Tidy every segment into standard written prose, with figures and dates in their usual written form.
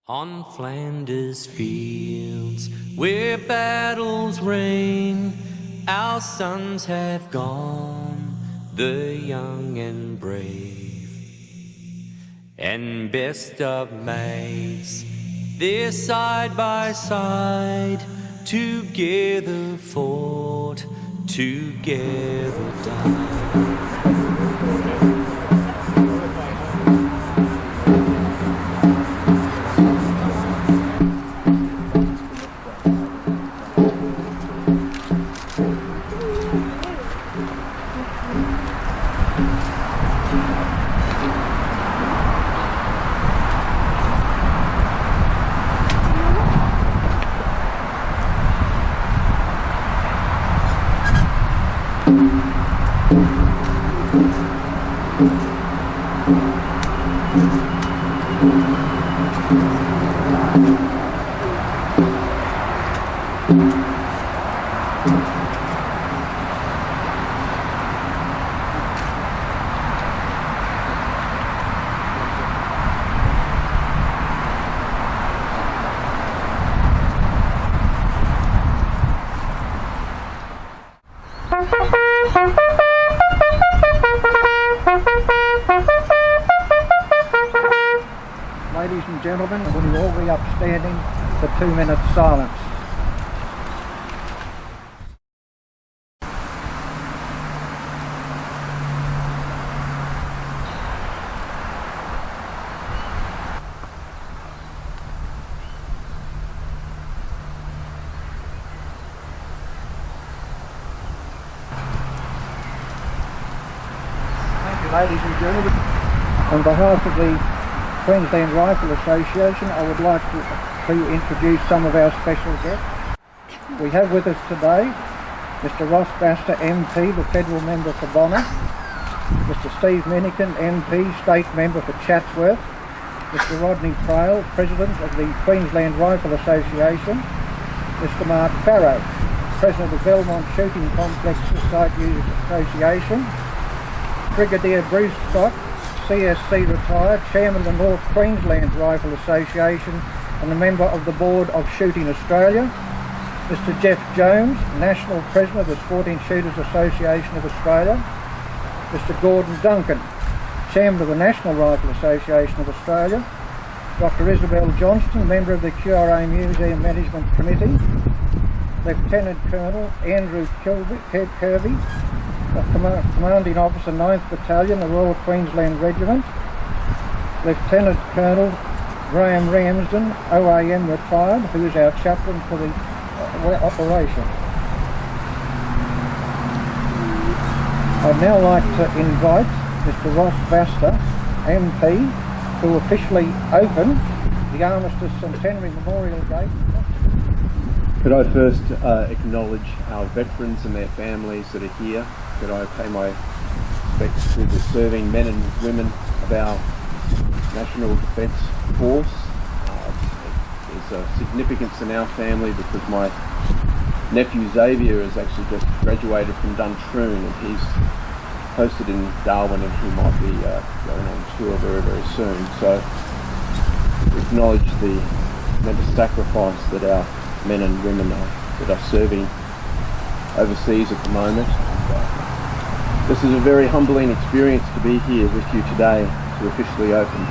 On Flanders fields, where battles reign, our sons have gone, the young and brave. And best of mates, they're side by side, together fought, together died. Ladies and gentlemen, will you all be upstanding for 2 minutes silence? Thank you, ladies and gentlemen. On behalf of the Queensland Rifle Association, I would like to introduce some of our special guests. We have with us today Mr. Ross Baster, MP, the Federal Member for Bonner, Mr. Steve Minikin, MP, State Member for Chatsworth, Mr. Rodney Trail, President of the Queensland Rifle Association, Mr. Mark Farrow, President of Belmont Shooting Complex Site Users Association, Brigadier Bruce Scott, CSC retired, Chairman of the North Queensland Rifle Association and a member of the Board of Shooting Australia, Mr. Jeff Jones, National President of the Sporting Shooters Association of Australia, Mr. Gordon Duncan, Chairman of the National Rifle Association of Australia, Dr. Isabel Johnston, Member of the QRA Museum Management Committee, Lieutenant Colonel Andrew Kirby, Commanding Officer 9th Battalion, the Royal Queensland Regiment, Lieutenant Colonel Graham Ramsden, OAM retired, who is our chaplain for the operation. I'd now like to invite Mr. Ross Baster, MP, to officially open the Armistice Centenary Memorial Gate. Could I first acknowledge our veterans and their families that are here? Could I pay my respects to the serving men and women of our National Defence Force? There's a significance in our family because my nephew Xavier has actually just graduated from Duntroon and he's posted in Darwin and he might be going on tour very, very soon. So we acknowledge the immense sacrifice that our men and women that are serving overseas at the moment. This is a very humbling experience to be here with you today to officially open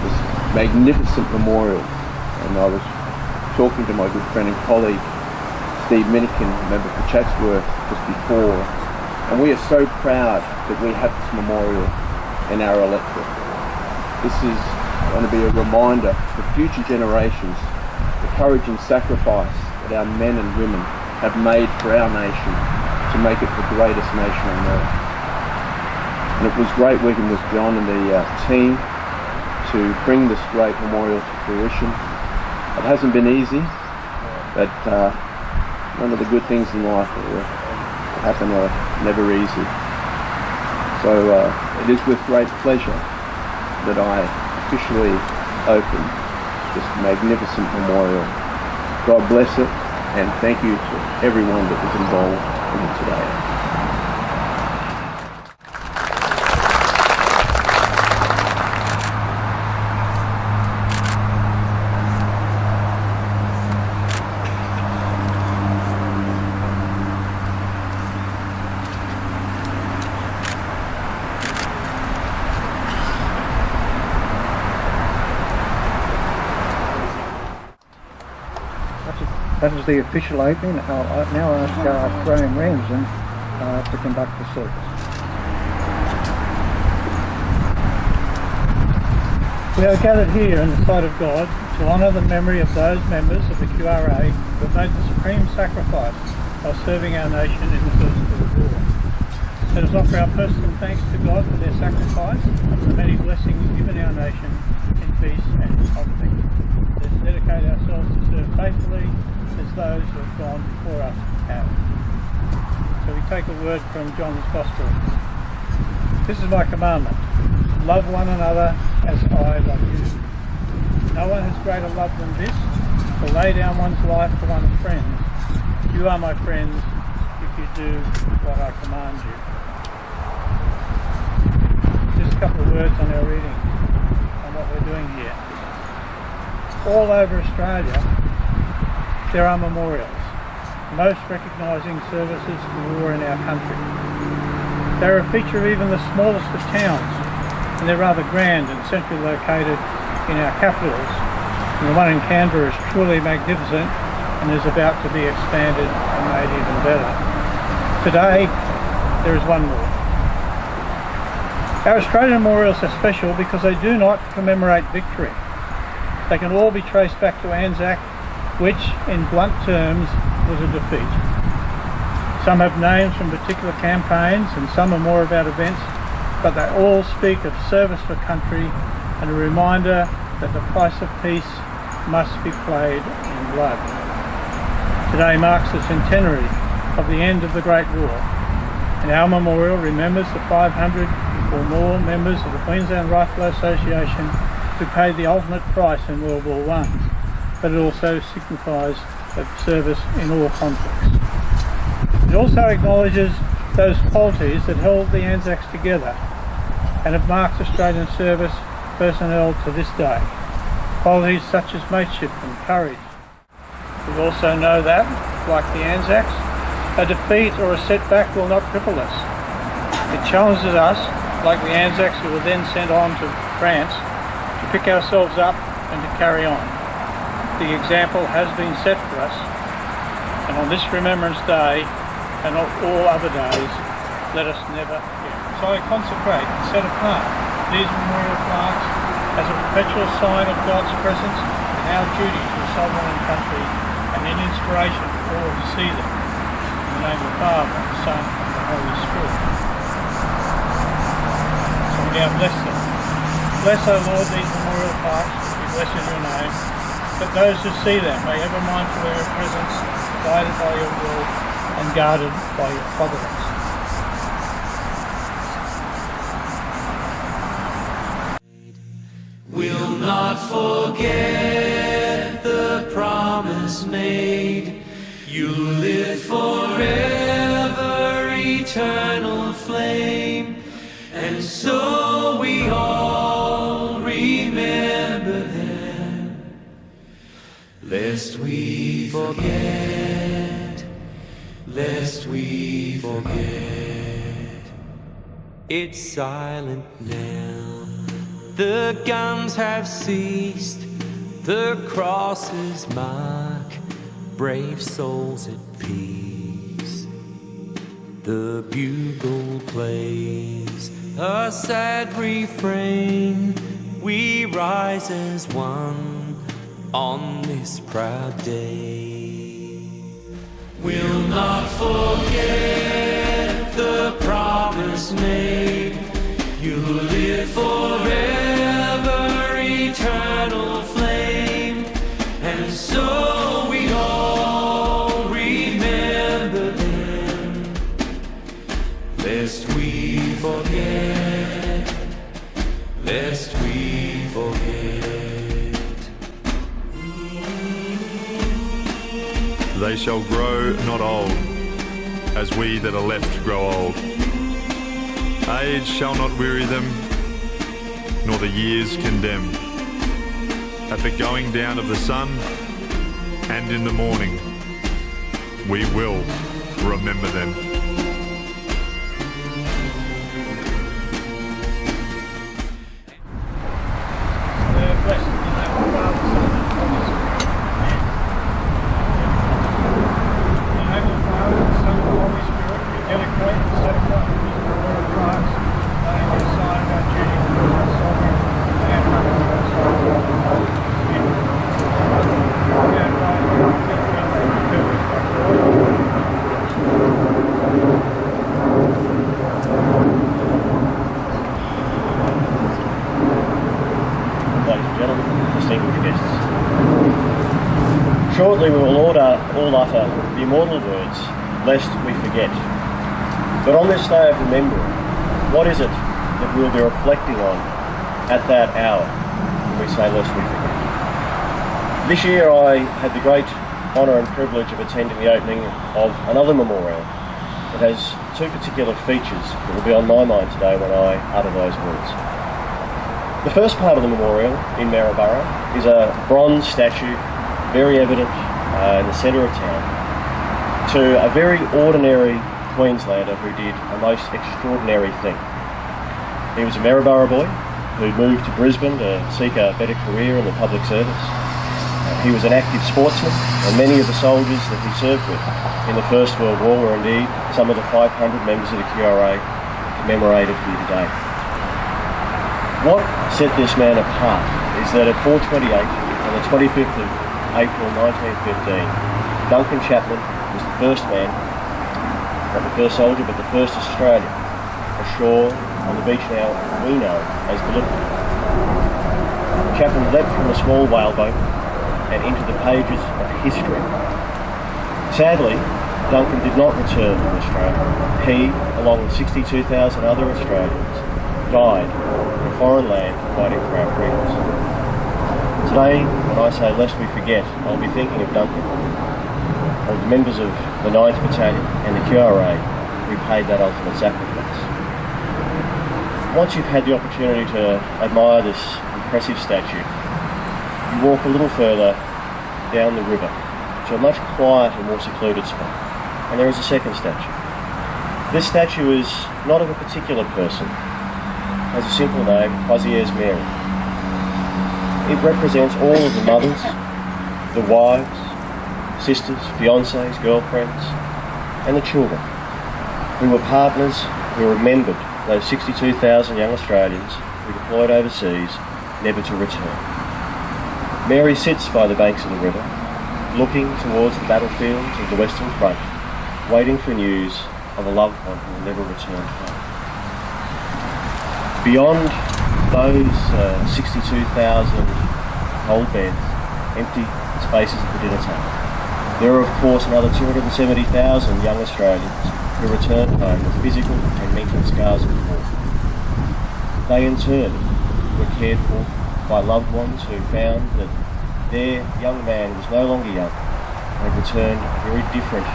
this magnificent memorial. And I was talking to my good friend and colleague Steve Minikin, member for Chatsworth, just before, and we are so proud that we have this memorial in our electorate. This is going to be a reminder for future generations the courage and sacrifice that our men and women have made for our nation to make it the greatest nation on earth. And it was great working with John and the team to bring this great memorial to fruition. It hasn't been easy, but none of the good things in life that happen are never easy. So it is with great pleasure that I officially open this magnificent memorial. God bless it, and thank you to everyone that was involved in it today. That is the official opening. I'll now ask Graham Ramsden to conduct the service. We are gathered here in the sight of God to honour the memory of those members of the QRA who have made the supreme sacrifice while serving our nation in the First World War. Let us offer our personal thanks to God for their sacrifice and for the many blessings given our nation in peace and in conflict. Let us dedicate ourselves to serve faithfully as those who have gone before us have. So we take a word from John's Gospel. This is my commandment: love one another as I love you. No one has greater love than this, to lay down one's life for one's friends. You are my friends if you do what I command you. Just a couple of words on our reading and what we're doing here. All over Australia there are memorials, most recognising services for war in our country. They're a feature of even the smallest of towns, and they're rather grand and centrally located in our capitals. And the one in Canberra is truly magnificent and is about to be expanded and made even better. Today, there is one more. Our Australian memorials are special because they do not commemorate victory. They can all be traced back to Anzac, which, in blunt terms, was a defeat. Some have names from particular campaigns and some are more about events, but they all speak of service for country and a reminder that the price of peace must be paid in blood. Today marks the centenary of the end of the Great War, and our memorial remembers the 500 or more members of the Queensland Rifle Association who paid the ultimate price in World War I, but it also signifies of service in all conflicts. It also acknowledges those qualities that held the Anzacs together and have marked Australian service personnel to this day. Qualities such as mateship and courage. We also know that, like the Anzacs, a defeat or a setback will not cripple us. It challenges us, like the Anzacs who were then sent on to France, to pick ourselves up and to carry on. The example has been set for us, and on this Remembrance Day, and on all other days, let us never forget. So I consecrate and set apart these memorial plaques as a perpetual sign of God's presence and our duty to a sovereign country, and an inspiration for all to see them. In the name of the Father, the Son, and the Holy Spirit. So we now bless them. Bless, O Lord, these memorial plaques, we bless in your name, that those who see them may ever mindful of your presence, guided by your will and guarded by your providence. We'll not forget the promise made. You live forever, eternal flame, and so we all remember them, lest we forget, lest we forget. It's silent now. The guns have ceased, the crosses mark brave souls at peace. The bugle plays a sad refrain. We rise as one on this proud day. We'll not forget the promise made. You live forever, eternal flame, and so we all remember them, lest we forget, lest we forget. They shall grow not old, as we that are left grow old. Age shall not weary them, nor the years condemn. At the going down of the sun, and in the morning, we will remember them. guests. Shortly we will all utter the immortal words, lest we forget. But on this day of remembering, what is it that we'll be reflecting on at that hour when we say lest we forget? This year I had the great honour and privilege of attending the opening of another memorial that has two particular features that will be on my mind today when I utter those words. The first part of the memorial in Maryborough is a bronze statue, very evident in the centre of town, to a very ordinary Queenslander who did a most extraordinary thing. He was a Maryborough boy who moved to Brisbane to seek a better career in the public service. He was an active sportsman, and many of the soldiers that he served with in the First World War were indeed some of the 500 members of the QRA commemorated here today. What set this man apart is that at 4:28 on the 25th of April 1915, Duncan Chapman was the first man, not the first soldier, but the first Australian ashore on the beach now we know as Belmont. Chapman leapt from a small whaleboat and into the pages of history. Sadly, Duncan did not return to Australia. He, along with 62,000 other Australians, died in a foreign land fighting for our freedoms. Today, when I say lest we forget, I'll be thinking of Duncan, of the members of the 9th Battalion and the QRA who paid that ultimate sacrifice. Once you've had the opportunity to admire this impressive statue, you walk a little further down the river to a much quieter, more secluded spot, and there is a second statue. This statue is not of a particular person. It has a simple name, Fuzzy as Mary. It represents all of the mothers, the wives, sisters, fiancés, girlfriends, and the children who were partners, who remembered those 62,000 young Australians who deployed overseas, never to return. Mary sits by the banks of the river, looking towards the battlefields of the Western Front, waiting for news of a loved one who will never return home. Beyond those 62,000 cold beds, empty spaces at the dinner table, there are of course another 270,000 young Australians who returned home with physical and mental scars of war. They in turn were cared for by loved ones who found that their young man was no longer young and had returned a very different,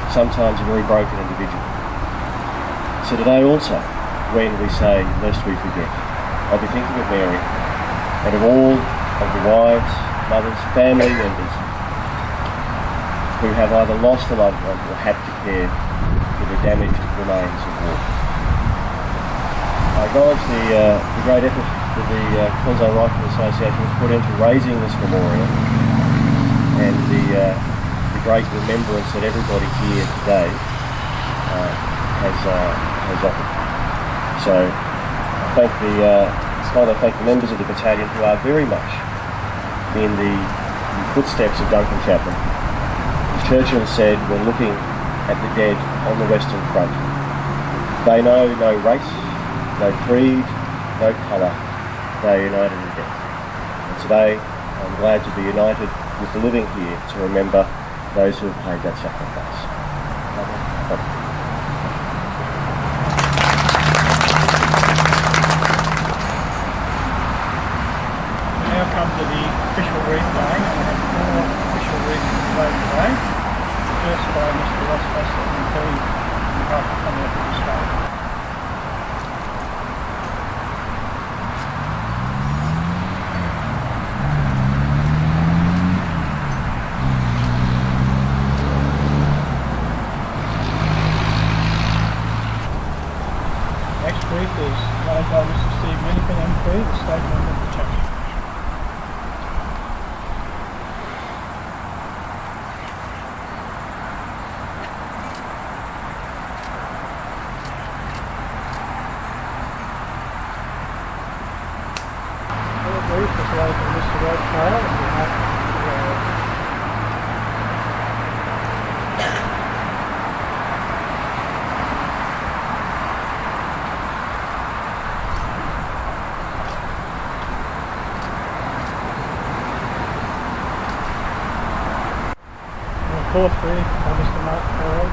sometimes a very broken individual. So today also, when we say lest we forget, I'll be thinking of Mary and of all of the wives, mothers, family members who have either lost a loved one or had to care for the damaged remains of war. I acknowledge the great effort that the Queensland Rifle Association has put into raising this memorial and the great remembrance that everybody here today has offered. So I thank the members of the battalion who are very much in the footsteps of Duncan Chapman. As Churchill said when looking at the dead on the Western Front, they know no race, no creed, no colour, they are united in death. And today I'm glad to be united with the living here to remember those who have paid that sacrifice. Now come to the official wreath laying, and we have 4 official wreaths laid today. The first by Mr. Ross Bassett MP on behalf of Contemplative Australia. Next wreath is laid by Mr. Steve Winnican MP, the State Member of the Chapter. 4-3 by Mr. Mark Farrell,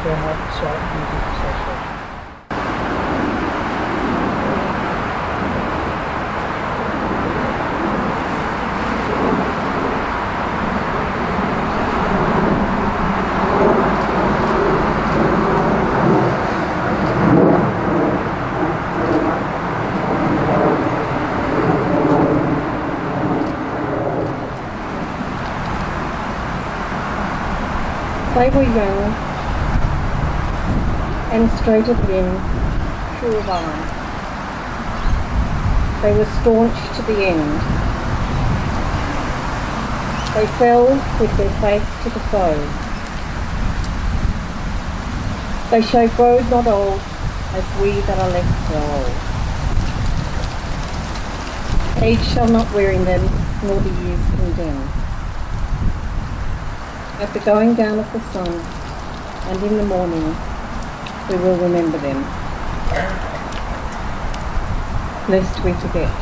Belmont Site Music Association. They were young and straight of limb, true of eye. They were staunch to the end. They fell with their faith to the foe. They shall grow not old as we that are left grow old. Age shall not weary them, nor the years condemn. At the going down of the sun, and in the morning, we will remember them, lest we forget.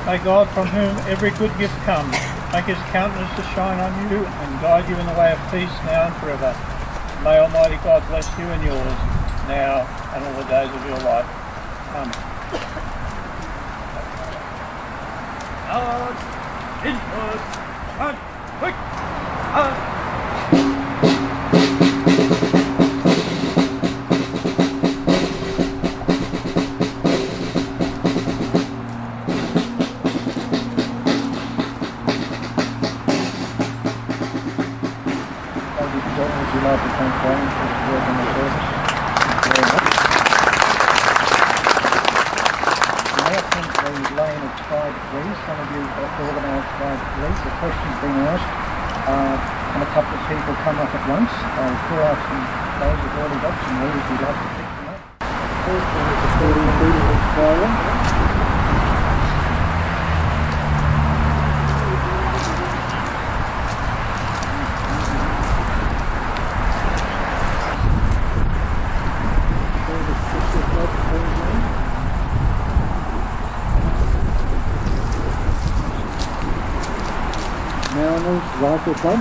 May God, from whom every good gift comes, make his countenance to shine on you and guide you in the way of peace now and forever. May Almighty God bless you and yours, now and all the days of your life. Amen. Would you like to thank Brian for his work on the service? some of you organised by the police. The question's been asked, and a couple of people come up at once. I'll call out those who've already got some leaders who'd like to pick them up. First one is the 14 feet of Australia. Mariners Rifle Club.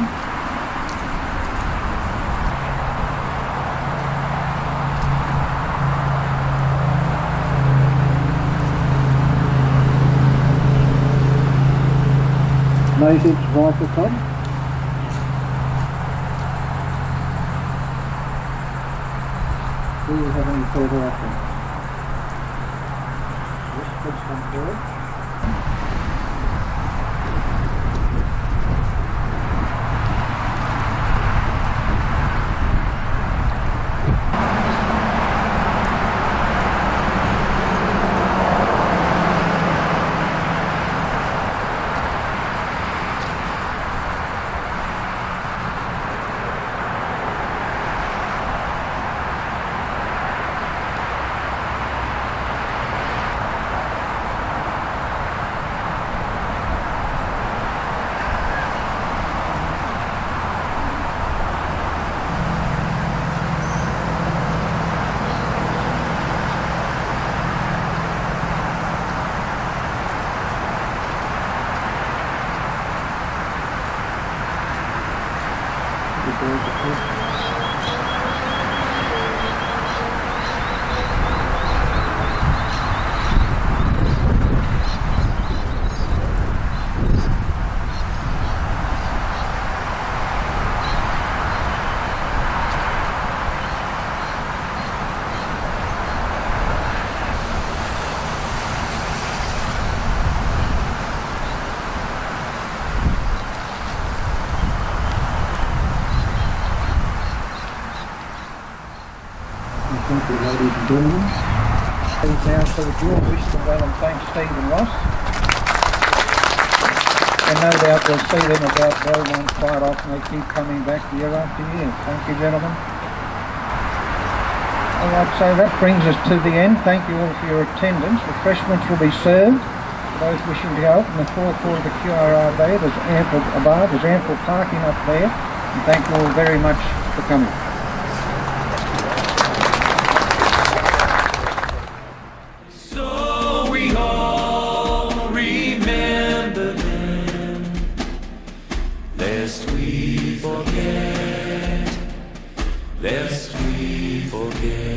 Natives Rifle Club. Do you have any further offerings? Yes, please come forward. Thank you, ladies and gentlemen. Now to the dual wish them well and thank Steve and Ross. And no doubt we'll see them about Belmont quite often. They keep coming back year after year. Thank you, gentlemen. Alright, so that brings us to the end. Thank you all for your attendance. Refreshments will be served for those wishing to go up in the forecourt of the QRA Bay. There's ample parking up there. And thank you all very much for coming. So we all remember them, lest we forget, lest we forget.